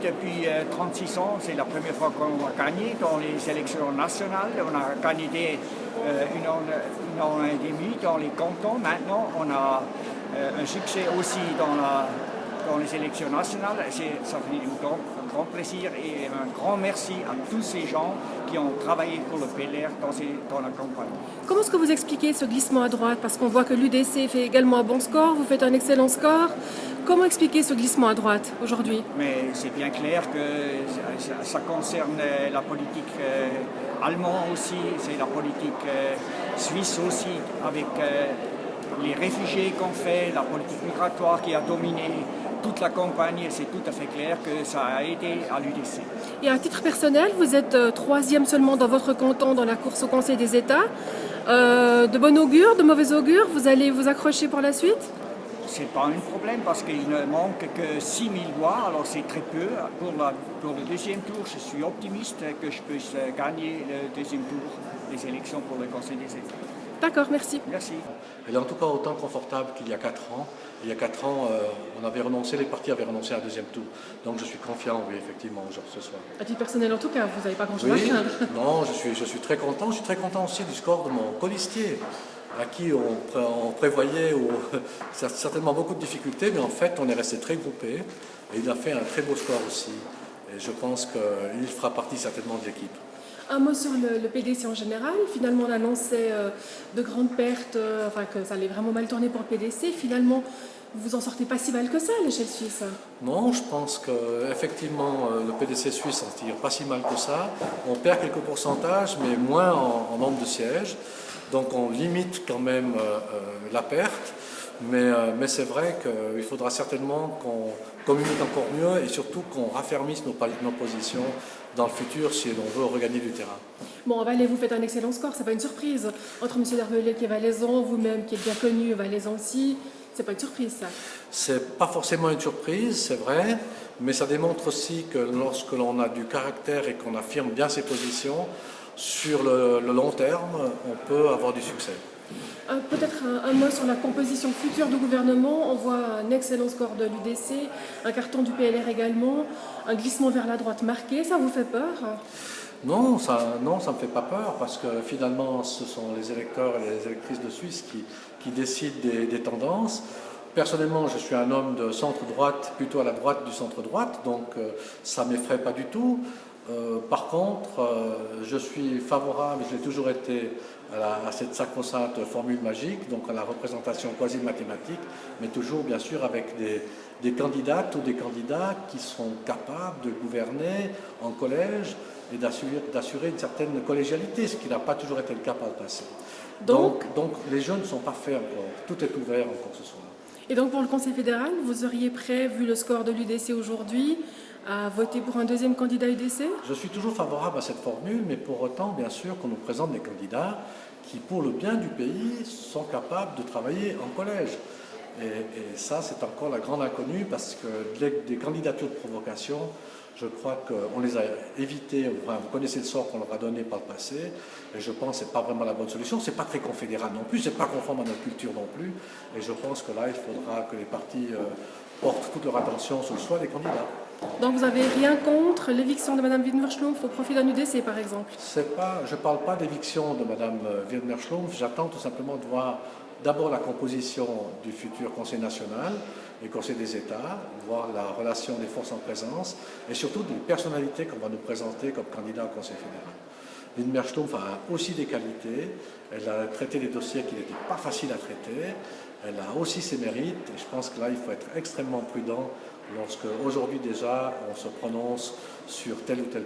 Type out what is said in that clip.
depuis 36 ans. C'est la première fois qu'on a gagné dans les élections nationales. On a gagné une an et demi dans les cantons. Maintenant, on a un succès aussi dans les élections nationales. Ça fait un grand plaisir et un grand merci à tous ces gens qui ont travaillé pour le PLR dans la campagne. Comment est-ce que vous expliquez ce glissement à droite? Parce qu'on voit que l'UDC fait également un bon score, vous faites un excellent score. Comment expliquer ce glissement à droite aujourd'hui? Mais c'est bien clair que ça concerne la politique allemande aussi, c'est la politique suisse aussi, avec les réfugiés qu'on fait, la politique migratoire qui a dominé toute la campagne. C'est tout à fait clair que ça a aidé à l'UDC. Et à titre personnel, vous êtes troisième seulement dans votre canton dans la course au Conseil des États. De bon augure, de mauvais augure, vous allez vous accrocher pour la suite? C'est pas un problème parce qu'il ne manque que 6 000 voix, alors c'est très peu. Pour le deuxième tour, je suis optimiste que je puisse gagner le deuxième tour des élections pour le Conseil des États. D'accord, merci. Merci. Elle est en tout cas autant confortable qu'il y a 4 ans. Il y a 4 ans, les partis avaient renoncé à un deuxième tour. Donc je suis confiant, oui, effectivement, ce soir. À titre personnel, en tout cas, vous n'avez pas grand-chose à craindre. Non, je suis très content. Je suis très content aussi du score de mon colistier, à qui on prévoyait certainement beaucoup de difficultés, mais en fait, on est resté très groupé. Et il a fait un très beau score aussi. Et je pense qu'il fera partie certainement de l'équipe. Un mot sur le PDC en général. Finalement, on annonçait de grandes pertes, que ça allait vraiment mal tourner pour le PDC. Finalement, vous en sortez pas si mal que ça à l'échelle suisse. Non, je pense qu'effectivement, le PDC suisse en tire pas si mal que ça. On perd quelques pourcentages, mais moins en nombre de sièges. Donc on limite quand même la perte. Mais c'est vrai qu'il faudra certainement qu'on communique encore mieux et surtout qu'on raffermisse nos positions dans le futur si on veut regagner du terrain. Bon, en Valais, vous faites un excellent score, c'est pas une surprise. Entre M. Dervelay qui est valaisan, vous-même qui êtes bien connu, valaisan aussi, c'est pas une surprise ça. C'est pas forcément une surprise, c'est vrai, mais ça démontre aussi que lorsque l'on a du caractère et qu'on affirme bien ses positions, sur le long terme, on peut avoir du succès. Peut-être un mot sur la composition future du gouvernement. On voit un excellent score de l'UDC, un carton du PLR également, un glissement vers la droite marqué. Ça vous fait peur? Non, ça me fait pas peur parce que finalement, ce sont les électeurs et les électrices de Suisse qui décident des tendances. Personnellement, je suis un homme de centre-droite, plutôt à la droite du centre-droite, donc ça ne m'effraie pas du tout. Par contre, je suis favorable, je l'ai toujours été, à cette sacro-sainte formule magique, donc à la représentation quasi-mathématique, mais toujours bien sûr avec des candidates ou des candidats qui sont capables de gouverner en collège et d'assurer une certaine collégialité, ce qui n'a pas toujours été le cas par le passé. Donc les jeux ne sont pas faits encore, tout est ouvert encore ce soir. Et donc pour le Conseil fédéral, vous seriez prêt, vu le score de l'UDC aujourd'hui, à voter pour un deuxième candidat UDC? Je suis toujours favorable à cette formule, mais pour autant, bien sûr, qu'on nous présente des candidats qui, pour le bien du pays, sont capables de travailler en collège. Et ça, c'est encore la grande inconnue, parce que des candidatures de provocation, je crois qu'on les a évitées. Enfin, vous connaissez le sort qu'on leur a donné par le passé, et je pense que ce n'est pas vraiment la bonne solution. Ce n'est pas très confédéral non plus, ce n'est pas conforme à notre culture non plus. Et je pense que là, il faudra que les partis portent toute leur attention sur le choix des candidats. Donc vous n'avez rien contre l'éviction de Mme Widmer-Schlumpf au profit d'un UDC, par exemple? Je ne parle pas d'éviction de Mme Widmer-Schlumpf, j'attends tout simplement de voir d'abord la composition du futur Conseil national et Conseil des États, voir la relation des forces en présence et surtout des personnalités qu'on va nous présenter comme candidats au Conseil fédéral. Widmer-Schlumpf a aussi des qualités, elle a traité des dossiers qui n'étaient pas faciles à traiter, elle a aussi ses mérites et je pense que là il faut être extrêmement prudent lorsque aujourd'hui déjà on se prononce sur tel ou tel